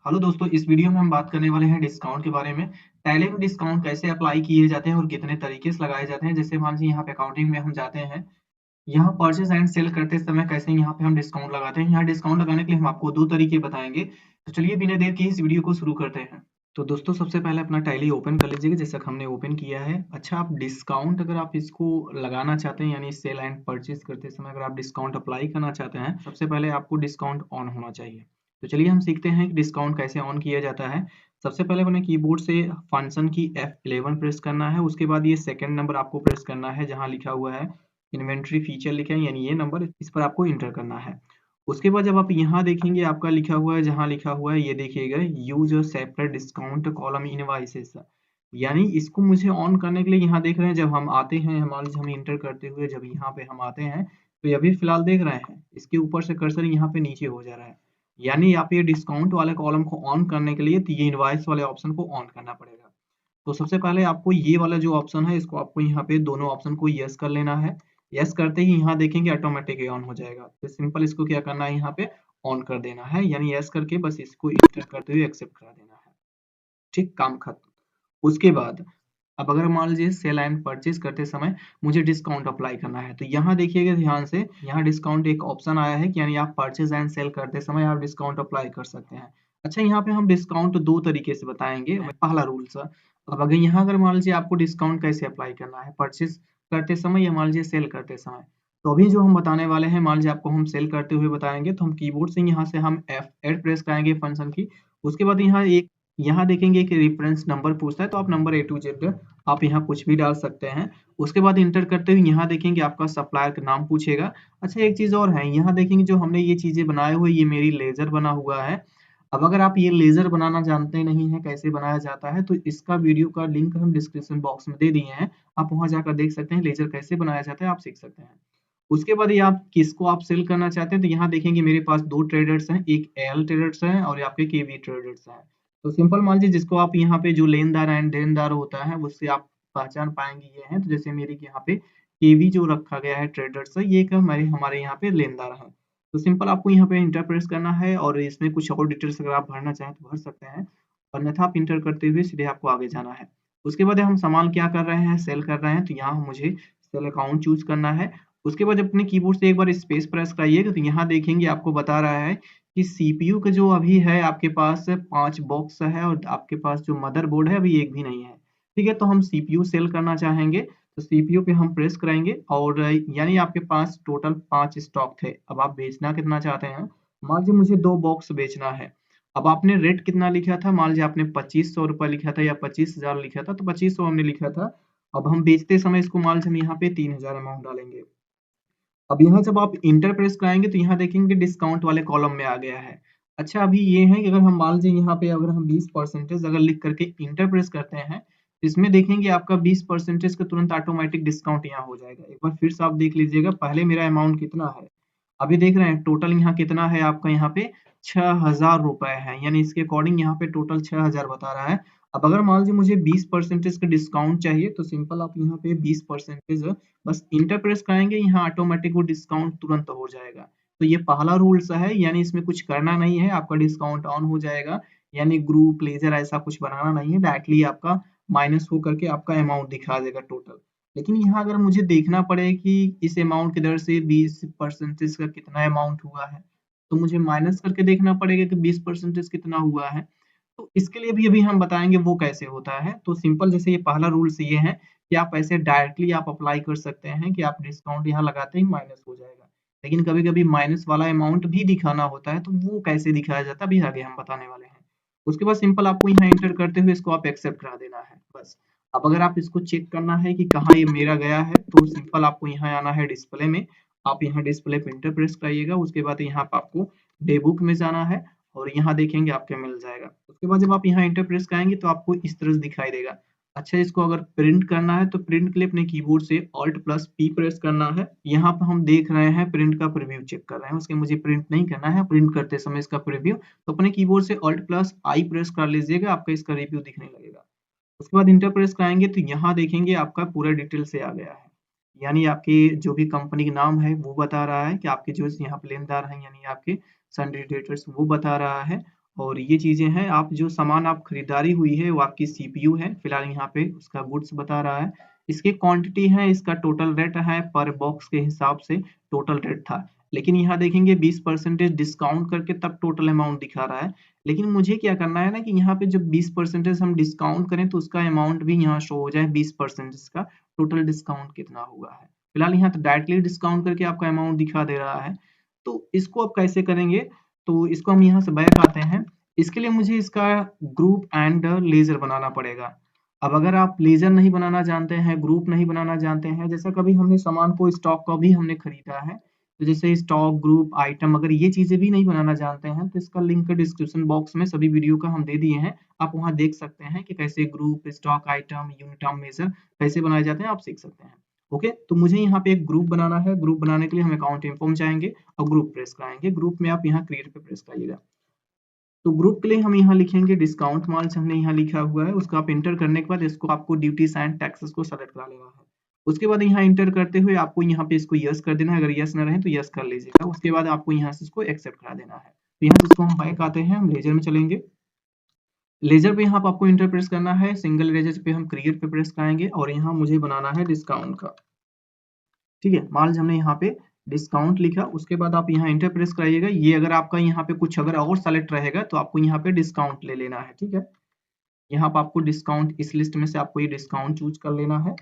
Hello दोस्तों, इस video में हम बात करने वाले हैं डिस्काउंट के बारे में। टैली में डिस्काउंट कैसे अप्लाई किए जाते हैं और कितने तरीके से लगाए जाते हैं। जैसे मान लीजिए यहाँ पे अकाउंटिंग में हम जाते हैं, यहाँ परचेज एंड सेल करते समय कैसे यहाँ पे हम डिस्काउंट लगाते हैं। यहाँ डिस्काउंट लगाने के लिए हम आपको दो तरीके बताएंगे। तो चलिए बिना देर के इस वीडियो को शुरू करते हैं। तो दोस्तों सबसे पहले अपना टैली ओपन कर लीजिएगा, जैसा कि हमने ओपन किया है। अच्छा, आप डिस्काउंट अगर आप इसको लगाना चाहते हैं, यानी सेल एंड परचेज करते समय अगर आप डिस्काउंट अप्लाई करना चाहते हैं, सबसे पहले आपको डिस्काउंट ऑन होना चाहिए। तो चलिए हम सीखते हैं कि डिस्काउंट कैसे ऑन किया जाता है। सबसे पहले अपने कीबोर्ड से फंक्शन की F11 प्रेस करना है। उसके बाद ये सेकंड नंबर आपको प्रेस करना है, जहाँ लिखा हुआ है इन्वेंट्री फीचर लिखा है, यानी ये नंबर, इस पर आपको इंटर करना है। उसके बाद जब आप यहाँ देखेंगे आपका लिखा हुआ है, जहाँ लिखा हुआ है ये देखिएगा, use separate discount column invoices, यानी इसको मुझे ऑन करने के लिए यहाँ देख रहे हैं, जब हम आते हैं, मान लीजिए हम इंटर करते हुए जब यहाँ पे हम आते हैं, तो ये अभी फिलहाल देख रहे हैं इसके ऊपर से कर्सर यहाँ पे नीचे हो जा रहा है, यानी आप ये डिस्काउंट वाले कॉलम को ऑन करने के लिए तो ये इनवॉइस वाले ऑप्शन को ऑन करना पड़ेगा। तो सबसे पहले आपको ये वाला जो ऑप्शन है, इसको आपको यहाँ पे दोनों ऑप्शन को यस कर लेना है। यस करते ही यहाँ देखेंगे ऑटोमेटिक ये ऑन हो जाएगा। तो सिंपल इसको क्या करना है, यहाँ पे ऑन कर देना है, यानी यस करके बस इसको इंटर करते हुए एक्सेप्ट करा देना है। ठीक, काम खत्म। उसके बाद अब अगर मान लीजिए सेल एंड परचेज करते समय मुझे डिस्काउंट अप्लाई करना है, तो यहाँ देखिएगा ध्यान से, यहाँ डिस्काउंट एक ऑप्शन आया है कि यानी आप परचेज एंड सेल करते समय आप डिस्काउंट अप्लाई कर सकते हैं। अच्छा, यहाँ पे हम डिस्काउंट दो तरीके से बताएंगे। पहला रूल्स, अब अगर यहाँ अगर मान लीजिए आपको डिस्काउंट कैसे अप्लाई करना है, परचेज करते समय या मान लीजिए सेल करते समय, तो अभी जो हम बताने वाले हैं, मान लीजिए आपको हम सेल करते हुए बताएंगे, तो हम कीबोर्ड से यहाँ से हम F8 प्रेस कराएंगे फंक्शन की। उसके बाद यहाँ देखेंगे कि रेफरेंस नंबर पूछता है, तो आप नंबर A to Z आप यहाँ कुछ भी डाल सकते हैं। उसके बाद इंटर करते हुए यहाँ देखेंगे आपका सप्लायर का नाम पूछेगा। अच्छा, एक चीज़ और है, यहाँ देखेंगे जो हमने ये चीज़ें बनाए हुए, ये मेरी लेज़र बना हुआ है। अब अगर आप ये लेज़र बनाना जानते नहीं हैं कैसे बनाया जाता है, तो इसका वीडियो का लिंक हम डिस्क्रिप्शन बॉक्स में दे दिए हैं। आप वहाँ जाकर देख सकते हैं लेज़र कैसे बनाया जाता है, आप सीख सकते हैं। उसके बाद ये आप किसको आप सेल करना चाहते हैं, तो यहाँ देखेंगे मेरे पास दो ट्रेडर्स हैं, एक एल ट्रेडर्स है और आपके केवी ट्रेडर्स हैं। तो सिंपल मान लीजिए जिसको आप यहाँ पे जो लेनदार एंड देनदार होता है उससे आप पहचान पाएंगे ये हैं। तो जैसे मेरी यहाँ पे केवी जो रखा गया है ट्रेडर्स है, ये एक हमारे यहाँ पे लेनदार है। तो सिंपल आपको यहाँ पे इंटर प्रेस करना है और इसमें कुछ और डिटेल्स अगर आप भरना चाहें तो भर सकते हैं, अन्यथा आप इंटर करते हुए सीधे आपको आगे जाना है। उसके बाद हम सामान क्या कर रहे हैं, सेल कर रहे हैं, तो यहाँ मुझे सेल अकाउंट चूज करना है। उसके बाद अपने कीबोर्ड से एक बार स्पेस प्रेस कराइएगा, तो यहाँ देखेंगे आपको बता रहा है कि सीपीयू का जो अभी है आपके पास 5 बॉक्स है और आपके पास जो मदरबोर्ड है अभी एक भी नहीं है। ठीक है, तो हम सीपीयू सेल करना चाहेंगे, तो सीपीयू पे हम प्रेस कराएंगे और यानी आपके पास टोटल 5 स्टॉक थे। अब आप बेचना कितना चाहते हैं, मान लीजिए मुझे 2 बॉक्स बेचना है। अब आपने रेट कितना लिखा था, मान लीजिए आपने 2500 रुपये लिखा था या 25,000 लिखा था, तो 2500 हमने लिखा था। अब हम बेचते समय इसको मान लीजिए हम यहाँ पे 3000 अमाउंट डालेंगे। अब यहाँ जब आप इंटर प्रेस कराएंगे तो यहाँ देखेंगे डिस्काउंट वाले कॉलम में आ गया है। अच्छा, अभी ये है कि अगर हम मान लीजिए यहाँ पे अगर हम 20% अगर लिख करके इंटर प्रेस करते हैं, तो इसमें देखेंगे आपका 20% का तुरंत ऑटोमेटिक डिस्काउंट यहाँ हो जाएगा। एक बार फिर से आप देख लीजिएगा, पहले मेरा अमाउंट कितना है, अभी देख रहे हैं टोटल यहाँ कितना है आपका, यहाँ पे 6000 रुपए है, यानी इसके अकॉर्डिंग यहाँ पे टोटल 6000 बता रहा है। अब अगर मान लीजिए मुझे 20% का डिस्काउंट चाहिए, तो सिंपल आप यहाँ पे 20% बस इंटर प्रेस कराएंगे, यहाँ ऑटोमेटिक वो डिस्काउंट तुरंत हो जाएगा। तो ये पहला रूल्स है, यानी इसमें कुछ करना नहीं है, आपका डिस्काउंट ऑन हो जाएगा। यानी ग्रुप लेजर ऐसा कुछ बनाना नहीं है, डायरेक्टली आपका माइनस हो करके आपका अमाउंट दिखा देगा टोटल। लेकिन यहाँ अगर मुझे देखना पड़े कि इस अमाउंट की दर से 20% का कितना अमाउंट हुआ है, तो मुझे माइनस करके देखना पड़ेगा कि 20% कितना हुआ है। तो इसके लिए भी अभी हम बताएंगे वो कैसे होता है। तो सिंपल, जैसे ये पहला रूल्स ये है कि आप ऐसे डायरेक्टली आप अप्लाई कर सकते हैं कि आप डिस्काउंट यहाँ लगाते ही माइनस हो जाएगा। लेकिन कभी कभी माइनस वाला अमाउंट भी दिखाना होता है, तो वो कैसे दिखाया जाता है अभी आगे हम बताने वाले हैं। उसके बाद सिंपल आपको यहाँ एंटर करते हुए इसको आप एक्सेप्ट करा देना है, बस। अब अगर आप इसको चेक करना है कि कहाँ ये मेरा गया है, तो सिंपल आपको यहाँ आना है डिस्प्ले में। आप यहाँ डिस्प्ले पे इंटर प्रेस कराइएगा। उसके बाद यहाँ पे आपको डे बुक में जाना है और यहाँ देखेंगे आपके मिल जाएगा। उसके बाद जब आप यहाँ इंटर प्रेस कराएंगे तो आपको इस तरह से दिखाई देगा। अच्छा, इसको अगर प्रिंट करना है तो प्रिंट के लिए अपने कीबोर्ड से Alt प्लस P प्रेस करना है। यहाँ पर हम देख रहे हैं प्रिंट का प्रीव्यू चेक कर रहे हैं, उसके मुझे प्रिंट नहीं करना है, प्रिंट करते समय इसका प्रीव्यू, तो अपने कीबोर्ड से Alt प्लस I प्रेस कर लीजिएगा, आपका इसका रिव्यू दिखने लगेगा। उसके बाद इंटर प्रेस कराएंगे तो यहाँ देखेंगे आपका पूरा डिटेल से आ गया है, यानी आपकी जो भी कंपनी का नाम है वो बता रहा है कि आपके जो यहाँ पे लेनदार हैं, यानी आपके सन्ड्री डेटर्स वो बता रहा है। और ये चीजें हैं। आप जो सामान आप खरीदारी हुई है वो आपकी सीपीयू है, फिलहाल यहाँ पे उसका गुड्स बता रहा है। इसकी क्वांटिटी है, इसका टोटल रेट है, पर बॉक्स के हिसाब से टोटल रेट था। लेकिन यहाँ देखेंगे 20% डिस्काउंट करके तब टोटल अमाउंट दिखा रहा है। लेकिन मुझे क्या करना है ना कि यहाँ पे जब 20% हम डिस्काउंट करें तो उसका अमाउंट भी यहाँ शो हो जाए, 20% का टोटल डिस्काउंट कितना हुआ है। फिलहाल यहाँ तो डायरेक्टली डिस्काउंट करके आपका अमाउंट दिखा दे रहा है। तो इसको आप कैसे करेंगे, तो इसको हम यहाँ से बैक आते हैं। इसके लिए मुझे इसका ग्रुप एंड लेजर बनाना पड़ेगा। अब अगर आप लेजर नहीं बनाना जानते हैं, ग्रुप नहीं बनाना जानते हैं, जैसा कभी हमने सामान को स्टॉक का भी हमने खरीदा है, तो जैसे स्टॉक ग्रुप आइटम, अगर ये चीजें भी नहीं बनाना जानते हैं तो इसका लिंक डिस्क्रिप्शन बॉक्स में सभी वीडियो का हम दे दिए हैं। आप वहां देख सकते हैं कि कैसे group, stock item, unit of measure कैसे बनाए जाते हैं, आप सीख सकते हैं। ओके, तो मुझे यहाँ पे एक ग्रुप बनाना है। ग्रुप बनाने के लिए हम अकाउंट इन्फो में जाएंगे और ग्रुप प्रेस कराएंगे। ग्रुप में आप यहाँ क्रिएट पे प्रेस कराइएगा। तो ग्रुप के लिए हम यहाँ लिखेंगे डिस्काउंट मार्जिन, हमने यहाँ लिखा हुआ है। उसको आप इंटर करने के बाद इसको आपको ड्यूटीज एंड टैक्सेस को सेलेक्ट करा लेना है। उसके बाद यहाँ इंटर करते हुए आपको यहाँ पे इसको यस कर देना है। अगर यस ना रहे तो यस कर लीजिएगा। उसके बाद आपको यहाँ से इसको एक्सेप्ट करा देना है। तो यहाँ से इसको हम बैक आते हैं, हम लेजर में चलेंगे। लेजर पे यहाँ पे आपको इंटर प्रेस करना है। सिंगल लेजर पे हम क्रिएट पे प्रेस कराएंगे और यहाँ मुझे बनाना है डिस्काउंट का। ठीक है, मान लीजिए हमने यहाँ पे डिस्काउंट लिखा, उसके बाद आप यहाँ इंटर प्रेस कराइएगा। ये अगर आपका यहाँ पे कुछ अगर और सेलेक्ट रहेगा तो आपको यहाँ पे डिस्काउंट ले लेना है। ठीक है, यहाँ पे आपको डिस्काउंट, इस लिस्ट में से आपको ये डिस्काउंट चूज कर लेना है।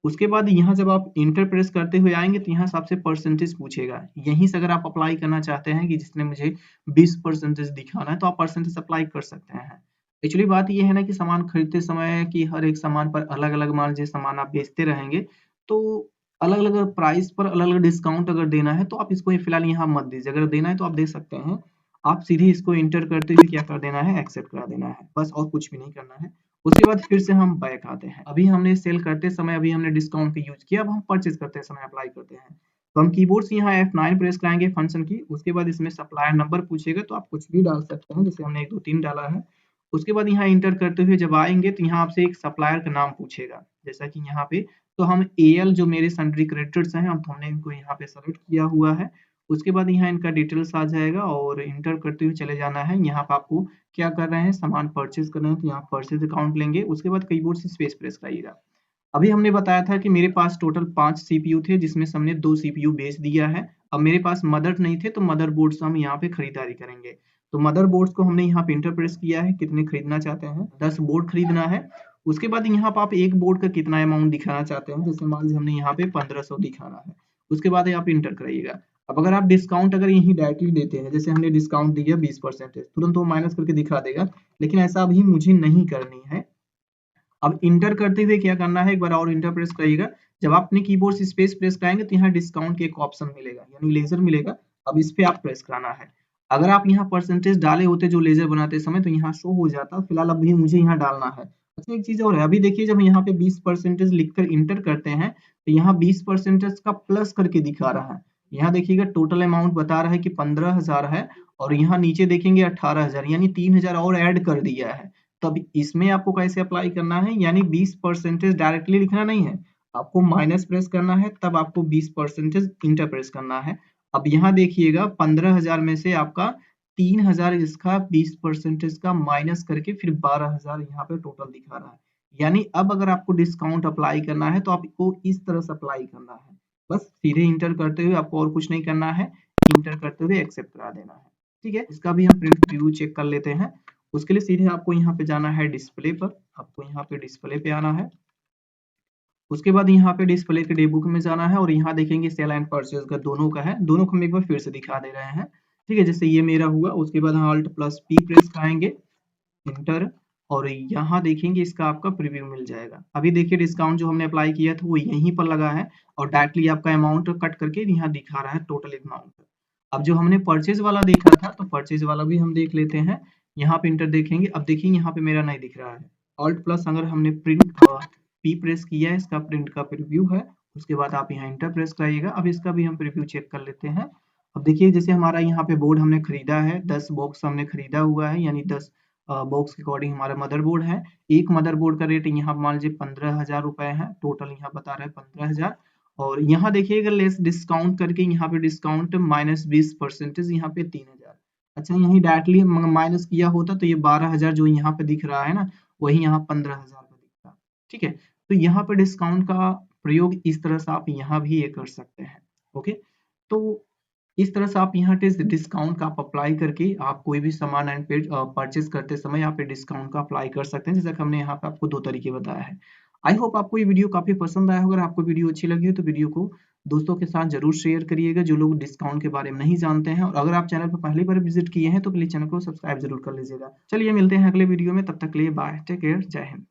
उसके बाद यहाँ जब आप इंटर प्रेस करते हुए आएंगे तो यहाँ से आपसे परसेंटेज पूछेगा। यहीं से अगर आप अप्लाई करना चाहते हैं कि जिसने मुझे 20% दिखाना है तो आप परसेंटेज अप्लाई कर सकते हैं। एक्चुअली बात ये है ना कि सामान खरीदते समय कि हर एक सामान पर अलग अलग, मान लीजिए सामान आप बेचते रहेंगे तो अलग अलग प्राइस पर अलग अलग डिस्काउंट अगर देना है तो आप इसको फिलहाल यहाँ मत दीजिए। अगर देना है तो आप दे सकते हैं। आप सीधे इसको इंटर करते हुए क्या कर देना है, एक्सेप्ट करा देना है, बस और कुछ भी नहीं करना है। उसके बाद फिर से हम बैक आते हैं। अभी हमने सेल करते समय अभी हमने डिस्काउंट का यूज किया, अब हम परचेज करते समय अप्लाई करते हैं। तो हम कीबोर्ड से यहाँ F9 प्रेस कराएंगे फंक्शन की। उसके बाद इसमें सप्लायर नंबर पूछेगा तो आप कुछ भी डाल सकते हैं, जैसे हमने 1 2 3 डाला है। उसके बाद यहाँ इंटर करते हुए जब आएंगे तो यहाँ आपसे एक सप्लायर का नाम पूछेगा, जैसा कि यहाँ पे तो हम AL जो मेरे सन्ड्री क्रेडिटर्स हैं हम हमने इनको यहाँ पे सेलेक्ट किया हुआ है। उसके बाद यहाँ इनका डिटेल्स आ जाएगा और इंटर करते हुए चले जाना है। यहाँ पे आपको क्या कर रहे हैं, सामान परचेज कर रहे हैं तो यहाँ परचेज अकाउंट लेंगे। उसके बाद कीबोर्ड से स्पेस प्रेस कराइएगा। अभी हमने बताया था कि मेरे पास टोटल 5 सीपीयू थे जिसमें से हमने 2 सीपीयू बेच दिया है। अब मेरे पास मदर नहीं थे तो मदर बोर्ड हम यहाँ पे खरीदारी करेंगे। तो मदर बोर्ड्स को हमने यहाँ पे इंटर प्रेस किया है। कितने खरीदना चाहते हैं, 10 बोर्ड खरीदना है। उसके बाद यहाँ पे आप एक बोर्ड का कितना अमाउंट दिखाना चाहते हैं, जैसे मान लीजिए हमने यहाँ पे 1500 दिखाना है। उसके बाद आप इंटर कराइएगा। अब अगर आप डिस्काउंट अगर यहीं डायरेक्टली देते हैं, जैसे हमने डिस्काउंट दिया 20%, तुरंत वो माइनस करके दिखा देगा। लेकिन ऐसा अभी मुझे नहीं करनी है। अब इंटर करते हुए क्या करना है, एक बार और इंटर प्रेस करिएगा। जब आप अपने कीबोर्ड से स्पेस प्रेस कराएंगे तो यहाँ डिस्काउंट के एक ऑप्शन मिलेगा, यानी लेजर मिलेगा। अब इस पे आप प्रेस कराना है। अगर आप यहाँ परसेंटेज डाले होते जो लेजर बनाते समय तो यहाँ शो हो जाता, फिलहाल अभी मुझे यहाँ डालना है। अच्छा, एक चीज और है, अभी देखिए जब यहाँ पे 20% लिखकर इंटर करते हैं तो यहाँ 20% का प्लस करके दिखा रहा है। यहाँ देखिएगा टोटल अमाउंट बता रहा है कि 15,000 है और यहाँ नीचे देखेंगे 18,000, यानी 3,000 और ऐड कर दिया है। तब इसमें आपको कैसे अप्लाई करना है, यानी 20% डायरेक्टली लिखना नहीं है, आपको माइनस प्रेस करना है, तब आपको 20% इंटर प्रेस करना है। अब यहाँ देखिएगा 15,000 में से आपका 3,000 इसका 20% का माइनस करके फिर 12,000 यहाँ पे टोटल दिखा रहा है। यानी अब अगर आपको डिस्काउंट अप्लाई करना है तो आपको इस तरह से अप्लाई करना है। बस सीधे इंटर करते हुए, आपको और कुछ नहीं करना है, इंटर करते हुए एक्सेप्ट करा देना है। ठीक है, इसका भी हम प्रिंट व्यू चेक कर लेते हैं। उसके लिए सीधे आपको यहाँ पे जाना है डिस्प्ले पर, आपको यहाँ पे डिस्प्ले पे आना है। उसके बाद यहाँ पे डिस्प्ले के डे बुक में जाना है और यहाँ देखेंगे सेल एंड परचेज का दोनों का है, दोनों को हम एक बार फिर से दिखा दे रहे हैं। ठीक है, जैसे ये मेरा हुआ। उसके बाद हम Alt+P प्रेस कराएंगे, इंटर, और यहाँ देखेंगे इसका आपका प्रीव्यू मिल जाएगा। अभी देखिए डिस्काउंट जो हमने अप्लाई किया था वो यहीं पर लगा है और डायरेक्टली आपका अमाउंट कट करके यहाँ दिखा रहा है टोटल अमाउंट। अब जो हमने परचेज वाला देखा था तो परचेज वाला भी हम देख लेते हैं। यहाँ पे इंटर देखेंगे, अब देखिए यहाँ पे मेरा नहीं दिख रहा है। Alt+ अगर हमने प्रिंट पी प्रेस किया है, इसका प्रिंट का प्रीव्यू है। उसके बाद आप यहाँ इंटर प्रेस कराइएगा। अब इसका भी हम प्रीव्यू चेक कर लेते हैं। अब देखिए जैसे हमारा यहाँ पे बोर्ड हमने खरीदा है, 10 बॉक्स हमने खरीदा हुआ है, यानी 10 बॉक्स के अकॉर्डिंग हमारा मदरबोर्ड है। एक मदरबोर्ड का रेट यहाँ मान लीजिए 15,000 रुपए है, टोटल यहाँ बता रहा है 15,000। और यहाँ देखिएगा लेस डिस्काउंट करके यहाँ पे डिस्काउंट -20% यहाँ पे 3,000। अच्छा यही डायरेक्टली माइनस किया होता तो ये 12,000 जो यहाँ पे दिख रहा है ना, वही यहाँ 15,000 का दिखता। ठीक है, तो यहाँ पे डिस्काउंट का प्रयोग इस तरह से आप यहाँ भी ये कर सकते हैं। ओके, तो इस तरह से आप यहाँ पे डिस्काउंट का आप अप्लाई करके आप कोई भी सामान एंड पेज परचेज करते समय यहाँ पे डिस्काउंट का अप्लाई कर सकते हैं, जैसा कि हमने यहाँ पे आपको 2 तरीके बताया है। आई होप आपको ये वीडियो काफी पसंद आया होगा। अगर आपको वीडियो अच्छी लगी हो तो वीडियो को दोस्तों के साथ जरूर शेयर करिएगा जो लोग डिस्काउंट के बारे में नहीं जानते हैं, और अगर आप चैनल पर पहली बार विजिट किए हैं तो प्लीज चैनल को सब्सक्राइब जरूर कर लीजिएगा। चलिए मिलते हैं अगले वीडियो में, तब तक के लिए बाय, टेक केयर, जय हिंद।